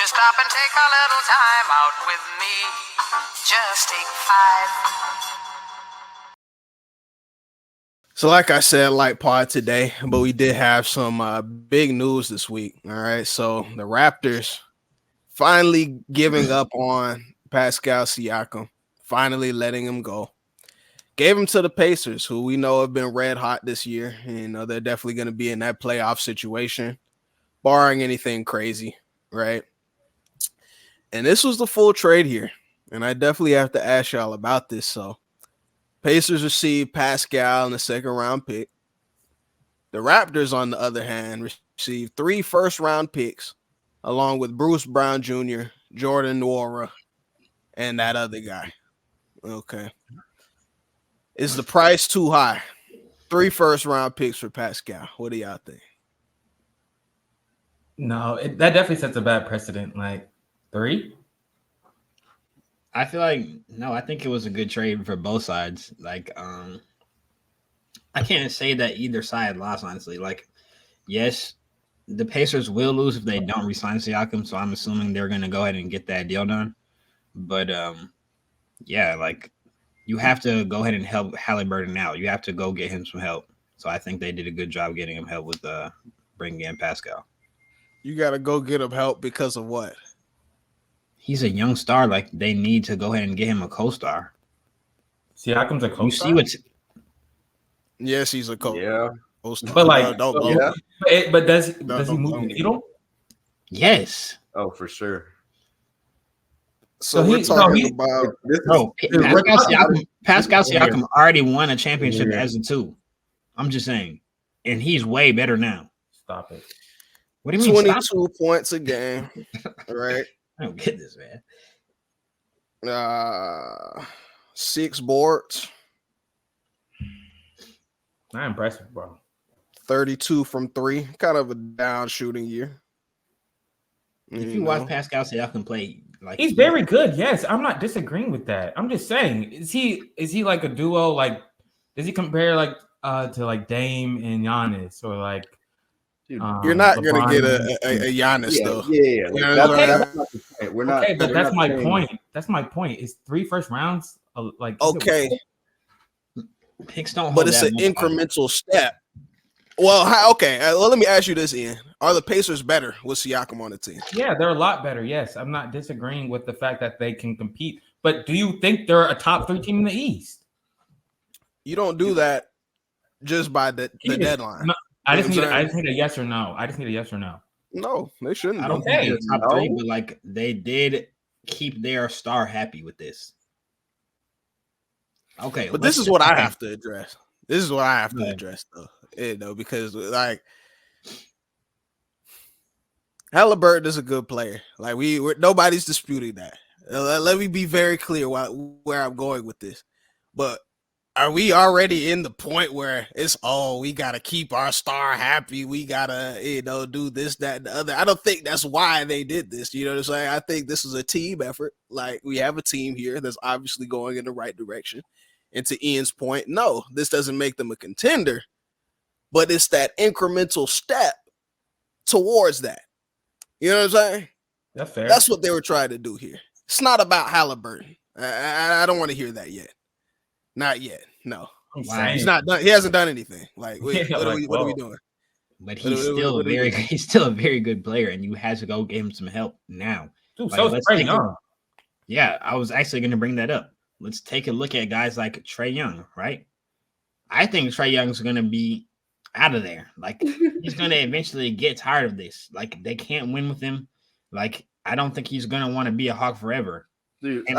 you stop and take a little time out with me? Just take 5. So like I said, light pod today, but we did have some big news this week. All right. So the Raptors finally giving up on Pascal Siakam, finally letting him go. Gave him to the Pacers, who we know have been red hot this year. You know, they're definitely going to be in that playoff situation, barring anything crazy, right? And this was the full trade here. And I definitely have to ask y'all about this. So Pacers received Pascal in the second round pick. The Raptors, on the other hand, received 3 first-round picks, along with Bruce Brown Jr., Jordan Nwora, and that other guy. Okay. Is the price too high? 3 first-round picks for Pascal. What do y'all think? No, that definitely sets a bad precedent. Like 3? I feel like no. I think it was a good trade for both sides. Like, I can't say that either side lost. Honestly, like, yes, the Pacers will lose if they don't re-sign Siakam. So I'm assuming they're going to go ahead and get that deal done. But yeah, like, you have to go ahead and help Halliburton out. You have to go get him some help. So I think they did a good job getting him help with bringing in Pascal. You got to go get him help because of what? He's a young star. Like, they need to go ahead and get him a co-star. Siakam's a co-star? You see what's... Yes, he's a co-star. Yeah. But like, yeah. but does he move the needle? Yes. Oh, for sure. So we're talking about bro. Pascal Siakam already won a championship as a 2. I'm just saying, and he's way better now. Stop it. What do you mean? 22 points a game, right? I don't get this, man. 6 boards. Not impressive, bro. 32 from 3. Kind of a down shooting year. If you watch Pascal Siakam play, like, he's very good. Yes, I'm not disagreeing with that. I'm just saying, is he like a duo? Like, does he compare like to like Dame and Giannis, or like? You're not gonna get a Giannis though. Yeah. That's not the point. We're not. Okay, but that's my point. That's my point. Is 3 first rounds like okay? Picks don't, but it's an incremental step. Well, okay. Well, let me ask you this, Ian: are the Pacers better with Siakam on the team? Yeah, they're a lot better. Yes, I'm not disagreeing with the fact that they can compete. But do you think they're a top 3 team in the East? You don't do that just by the deadline. No, I just need a yes or no. I just need a yes or no. No, they shouldn't. I don't think they're top 3, but like, they did keep their star happy with this. Okay, but this is what I have to address. This is what I have to address, though. You know, because like Halliburton is a good player. Like we're nobody's disputing that. Let me be very clear where I'm going with this. But are we already in the point where it's we gotta keep our star happy? We gotta do this, that, and the other. I don't think that's why they did this. You know what I'm saying? I think this is a team effort. Like, we have a team here that's obviously going in the right direction. And to Ian's point, no, this doesn't make them a contender, but it's that incremental step towards that. You know what I'm saying? That's fair. That's what they were trying to do here. It's not about Halliburton. I don't want to hear that yet. Not yet. No. He's not done. He hasn't done anything. Like, what are we doing? But he's still a very good player, and you had to go get him some help now. Dude, like, so it's Trae Young. Yeah, I was actually going to bring that up. Let's take a look at guys like Trae Young, right? I think Trae Young's going to be out of there. Like, he's going to eventually get tired of this. Like, they can't win with him. Like, I don't think he's going to want to be a Hawk forever. Dude, and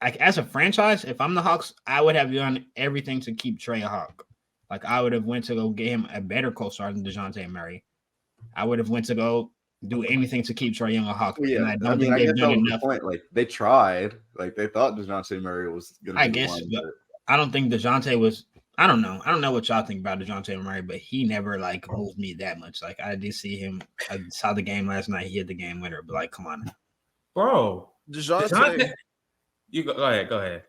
as a franchise, if I'm the Hawks, I would have done everything to keep Trae a Hawk. Like, I would have went to go get him a better co-star than DeJounte Murray. I would have went to go do anything to keep Trae Young a Hawk. Yeah, and I don't think they've done enough. The point. Like, they tried. Like, they thought DeJounte Murray was going to be the one. But I don't think DeJounte was. I don't know. I don't know what y'all think about DeJounte Murray, but he never like moved me that much. Like, I did see him. I saw the game last night. He hit the game winner. But like, come on, bro. DeJounte. You go ahead. Go ahead.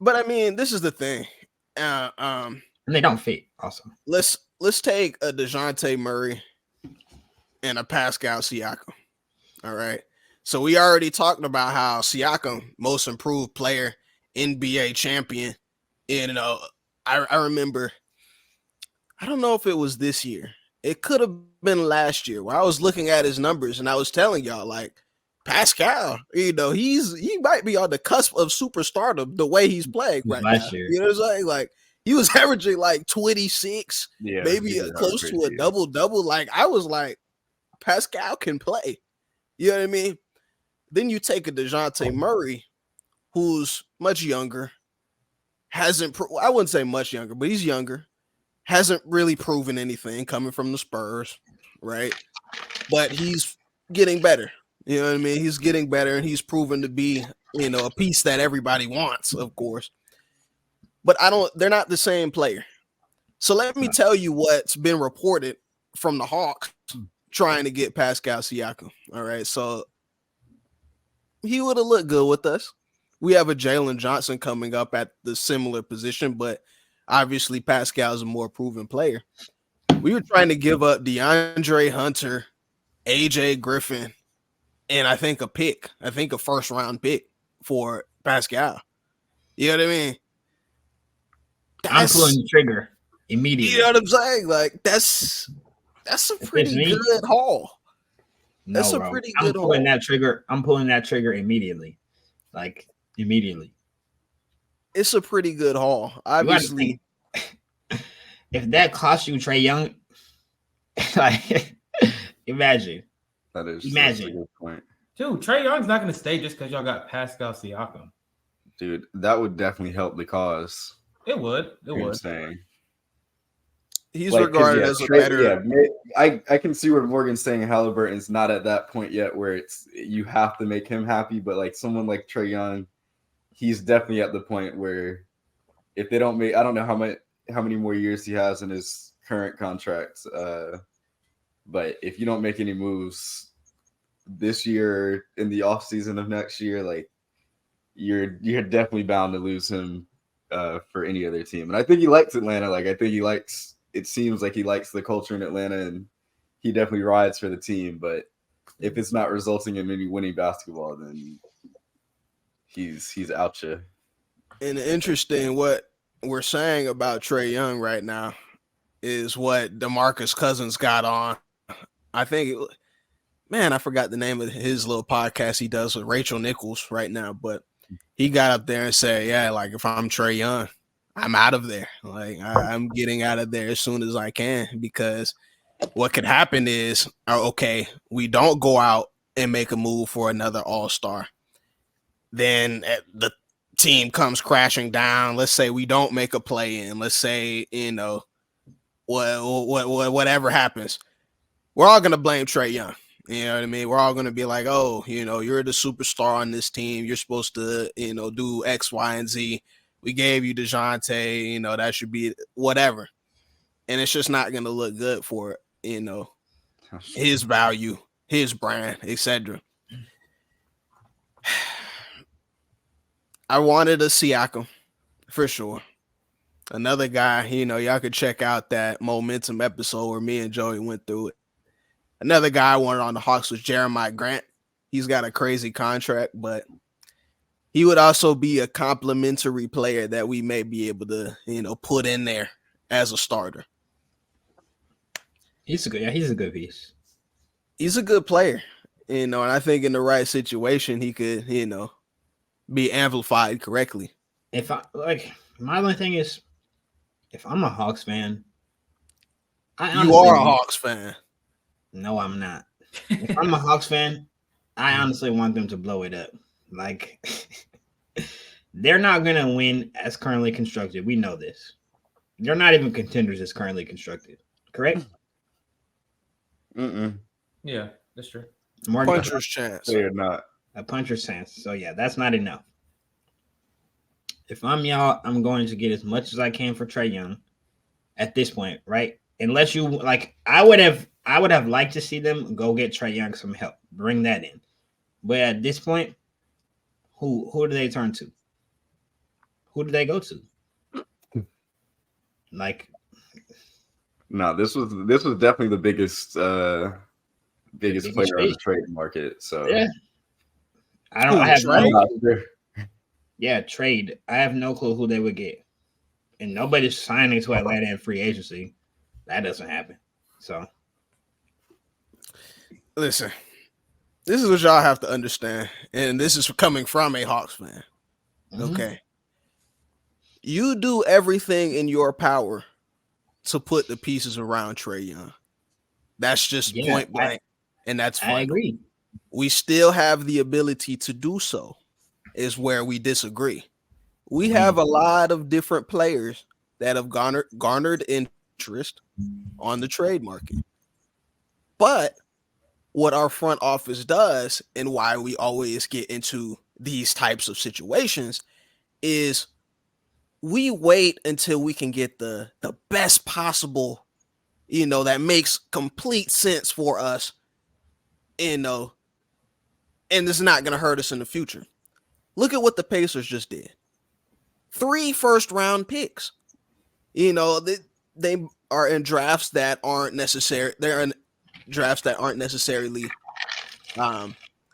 But I mean, this is the thing. And they don't fit. Also, let's take a DeJounte Murray and a Pascal Siakam. All right. So we already talked about how Siakam, most improved player, NBA champion. And I remember, I don't know if it was this year. It could have been last year where I was looking at his numbers and I was telling y'all like Pascal, he might be on the cusp of superstardom the way he's playing right now. Last year. You know what I'm saying? Like he was averaging like 26, Yeah, maybe he did have close a to a crazy year. double. Like I was like, Pascal can play. You know what I mean? Then you take a DeJounte Murray, who's much younger, I wouldn't say much younger, but he's younger, hasn't really proven anything coming from the Spurs, right? But he's getting better. You know what I mean? He's getting better and he's proven to be, a piece that everybody wants, of course. But they're not the same player. So let me tell you what's been reported from the Hawks trying to get Pascal Siakam. All right. So he would have looked good with us. We have a Jalen Johnson coming up at the similar position, but obviously Pascal's a more proven player. We were trying to give up DeAndre Hunter, AJ Griffin, and I think a first round pick for Pascal. You know what I mean? I'm pulling the trigger immediately. You know what I'm saying? Like that's a pretty good haul. That's a pretty good haul. I'm pulling that trigger immediately. Like immediately. It's a pretty good haul. Obviously, if that cost you Trae Young, like imagine. That's a good point. Dude, Trae Young's not going to stay just because y'all got Pascal Siakam. Dude, that would definitely help the cause. It would. I'm saying. He's regarded as a better. Yeah, I can see where Morgan's saying Halliburton's not at that point yet where you have to make him happy, but like someone like Trae Young, he's definitely at the point where if they don't make, I don't know how many more years he has in his current contract, but if you don't make any moves this year in the off season of next year, like you're definitely bound to lose him for any other team. And I think he likes Atlanta. Like it seems like he likes the culture in Atlanta and he definitely rides for the team. But if it's not resulting in any winning basketball, then he's out ya. And interesting what we're saying about Trae Young right now is what DeMarcus Cousins got on. I think, I forgot the name of his little podcast he does with Rachel Nichols right now, but he got up there and said, yeah, like if I'm Trae Young, I'm out of there. Like I'm getting out of there as soon as I can, because what could happen is, okay, we don't go out and make a move for another all-star. Then the team comes crashing down. Let's say we don't make a play in. Let's say, whatever happens. We're all going to blame Trae Young. You know what I mean? We're all going to be like, oh, you're the superstar on this team. You're supposed to, do X, Y, and Z. We gave you DeJounte, that should be whatever. And it's just not going to look good for, his value, his brand, etc. I wanted a Siakam for sure. Another guy, y'all could check out that Momentum episode where me and Joey went through it. Another guy I wanted on the Hawks was Jeremiah Grant. He's got a crazy contract, but he would also be a complimentary player that we may be able to, put in there as a starter. He's a good piece. He's a good player, and I think in the right situation, he could, be amplified correctly. My only thing is, if I'm a Hawks fan, you are a Hawks fan. No, I'm not. If I'm a Hawks fan, I honestly want them to blow it up. Like, they're not going to win as currently constructed. We know this. They're not even contenders as currently constructed. Correct? Yeah, that's true. Puncher's chance. They're not. A puncher's chance. So, yeah, that's not enough. If I'm y'all, I'm going to get as much as I can for Trae Young at this point, right? Unless you, like, I would have liked to see them go get Trae Young some help. Bring that in. But at this point, who do they turn to? Who do they go to? Like, no, this was definitely the biggest player on the trade market. So yeah, I have trade. I have no clue who they would get, and nobody's signing to Atlanta in free agency. That doesn't happen. So, listen, this is what y'all have to understand, and this is coming from a Hawks fan. Okay, you do everything in your power to put the pieces around Trae Young. That's just point blank, and that's fine. I agree. We still have the ability to do so. Is where we disagree. We have a lot of different players that have garnered interest on the trade market. But what our front office does, and why we always get into these types of situations, is we wait until we can get the best possible, that makes complete sense for us, and it's not going to hurt us in the future. Look at what the Pacers just did. 3 first-round picks. They are in drafts that aren't necessary. They're in drafts that aren't necessarily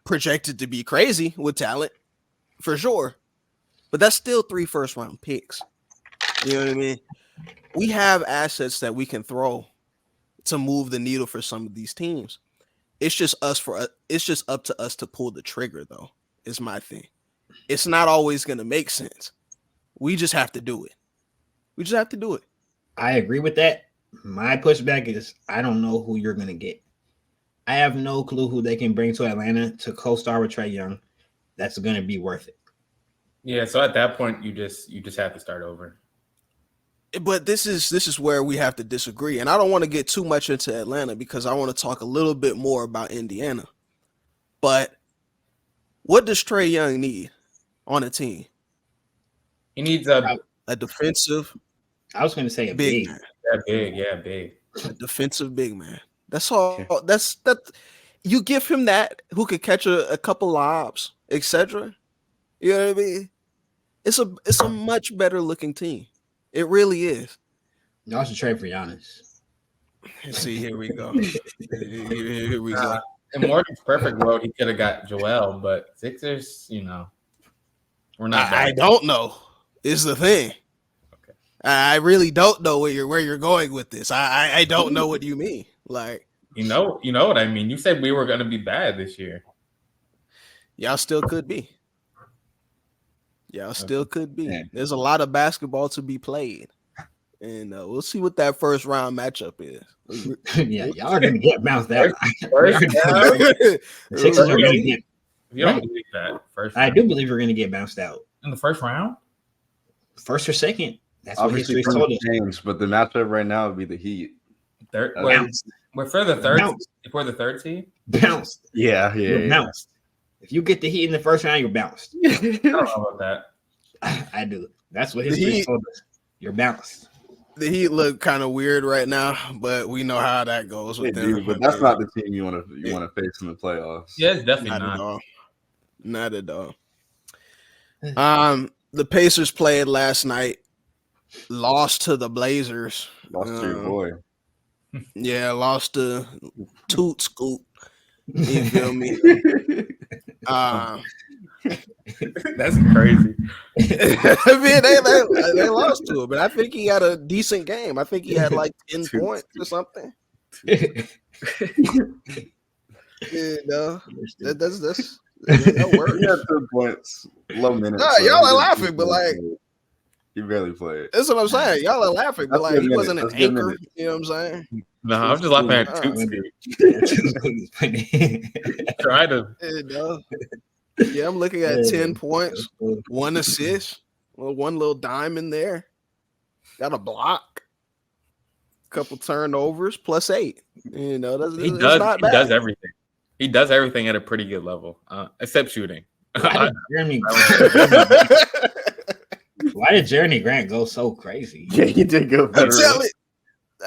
projected to be crazy with talent, for sure. But that's still 3 first-round picks. You know what I mean? We have assets that we can throw to move the needle for some of these teams. It's just up to us to pull the trigger, though, is my thing. It's not always going to make sense. We just have to do it. I agree with that. My pushback is I don't know who you're going to get. I have no clue who they can bring to Atlanta to co-star with Trae Young. That's going to be worth it. Yeah, so at that point, you just have to start over. But this is where we have to disagree. And I don't want to get too much into Atlanta because I want to talk a little bit more about Indiana. But what does Trae Young need on a team? He needs a defensive. I was going to say a big man. Big. A defensive big man. That's all. That's that. You give him that who could catch a couple lobs, etc. You know what I mean? It's a much better looking team. It really is. Y'all should trade for Giannis. See, here we go. Here we go. In Morgan's perfect world, he could have got Joel, but Sixers, we're not. I don't know. Is the thing. Okay. I really don't know where you're going with this. I don't know what you mean. Like you know what I mean. You said we were going to be bad this year. Y'all still could be. There's a lot of basketball to be played, and we'll see what that first round matchup is. Yeah, y'all are gonna get bounced out. The Sixers are gonna get. You don't believe that first? I do believe we're gonna get bounced out in the first round, first or second. That's obviously what history told us. Changed, but the matchup right now would be the Heat. We're for the third. If we're the third seed, bounced. Yeah. Bounced. If you get the Heat in the first round, you're bounced. I don't know about that. I do. That's what history told us. You're bounced. The Heat look kind of weird right now, but we know how that goes with them. But that's not the team you want to face in the playoffs. Yeah, it's definitely not at all. The Pacers played last night, lost to the Blazers. Lost to your boy. Yeah, lost to Toot Scoop. You feel me? That's crazy. I mean, they lost to him, but I think he had a decent game. I think he had like 10 points or something. That works. He had 10 points, low minutes. No, y'all are laughing, but like he barely played. That's what I'm saying. Y'all are laughing, but like he wasn't an anchor. You know what I'm saying? No, I'm just laughing at Try to. Yeah, I'm looking at 10 points, 1 assist, one little dime in there. Got a block, couple turnovers, plus 8. He does everything. He does everything at a pretty good level, except shooting. Why did Jeremy Grant go so crazy? Yeah, he did go better.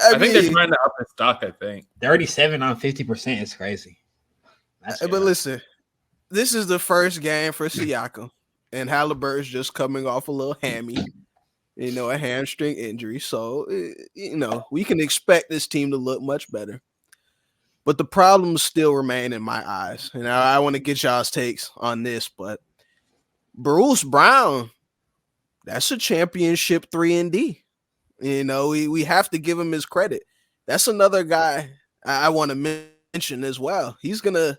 I think they're trying to up his stock. I think 37 on 50% is crazy. But listen, this is the first game for Siakam, and Halliburton's just coming off a little hammy, a hamstring injury. So, we can expect this team to look much better. But the problems still remain in my eyes. And I want to get y'all's takes on this, but Bruce Brown, that's a championship 3-and-D. You know, we have to give him his credit. That's another guy I want to mention as well. He's going to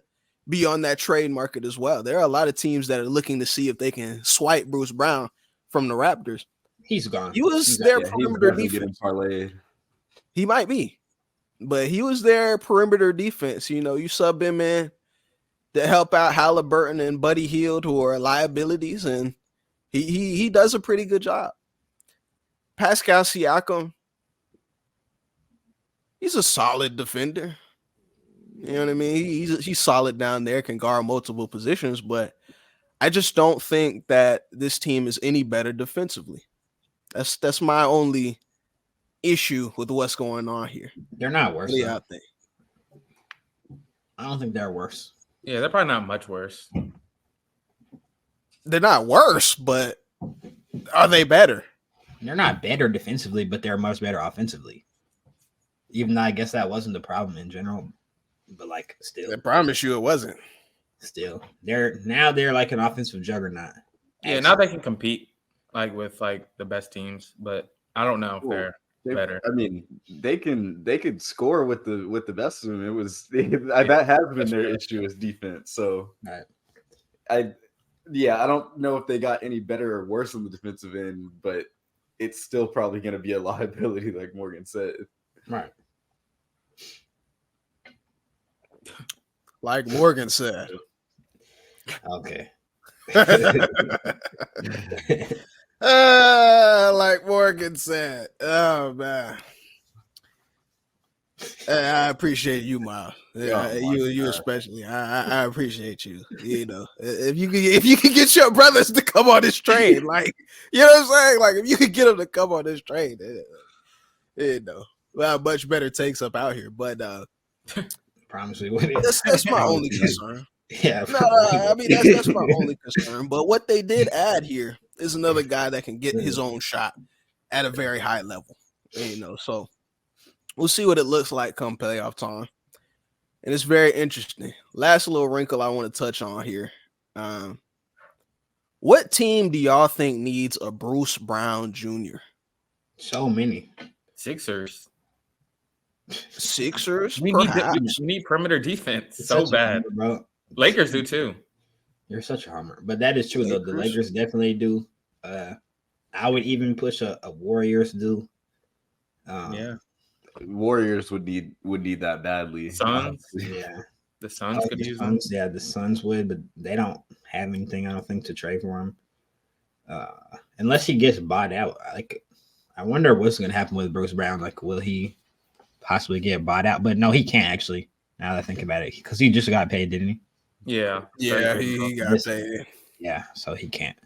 be on that trade market as well. There are a lot of teams that are looking to see if they can swipe Bruce Brown from the Raptors. He's gone. He was their perimeter defense. He might be, but he was their perimeter defense. You know, you sub him in to help out Halliburton and Buddy Hield, who are liabilities, and he does a pretty good job. Pascal Siakam, he's a solid defender. You know what I mean? He's solid down there, can guard multiple positions, but I just don't think that this team is any better defensively. That's my only issue with what's going on here. They're not worse. Yeah, I don't think they're worse. Yeah, they're probably not much worse. They're not worse, but are they better? They're not better defensively, but they're much better offensively. Even though I guess that wasn't the problem in general, but like still, I promise you it wasn't. Still, they're like an offensive juggernaut. Yeah, now they can compete like with like the best teams, but I don't know if they're better. I mean, they could score with the best of them. It was that has been their issue is defense. So I don't know if they got any better or worse on the defensive end, but it's still probably going to be a liability, like Morgan said. Right. Like Morgan said. Okay. Like Morgan said. Oh man. I appreciate you, Miles. Yeah, you especially. I appreciate you. You know, if you can get your brothers to come on this train, like you know what I'm saying, like if you could get them to come on this train, you know, we'll have much better takes up out here. But promise we would. That's my only concern. Yeah, no, I mean that's my only concern. But what they did add here is another guy that can get his own shot at a very high level. You know, so we'll see what it looks like come playoff time. And it's very interesting. Last little wrinkle I want to touch on here. What team do y'all think needs a Bruce Brown Jr.? So many. Sixers. We need perimeter defense so bad. Hammer, bro. Lakers do too. You're such a homer. But that is true, though. The Lakers definitely do. I would even push a Warriors do. Yeah. Warriors would need that badly. Suns. Yeah. The Suns could use them. Yeah, the Suns would, but they don't have anything, I don't think, to trade for him. Unless he gets bought out. Like, I wonder what's going to happen with Bruce Brown. Like, will he possibly get bought out? But no, he can't actually, now that I think about it, because he just got paid, didn't he? Yeah. Yeah, he got paid. Yeah, so he can't.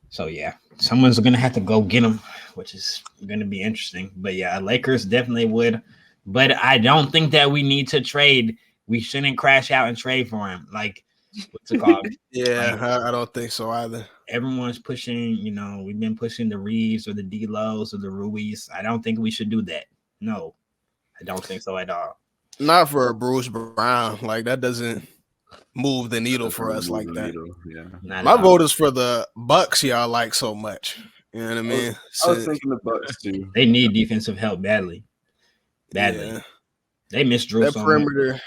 So, yeah, someone's going to have to go get him, which is going to be interesting. But, yeah, Lakers definitely would. But I don't think that we need to trade. We shouldn't crash out and trade for him. Like, what's it called? Yeah, I don't think so either. Everyone's pushing, you know, we've been pushing the Reeves or the D-Lows or the Ruiz. I don't think we should do that. No, I don't think so at all. Not for a Bruce Brown. Like, that doesn't move the needle for us like that. Yeah. My vote is for the Bucks y'all like so much. You know what I mean? I was thinking the Bucks too. They need defensive help badly. Yeah. They miss Drew. That perimeter.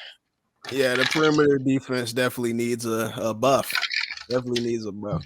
Yeah, the perimeter defense definitely needs a buff. Definitely needs a buff.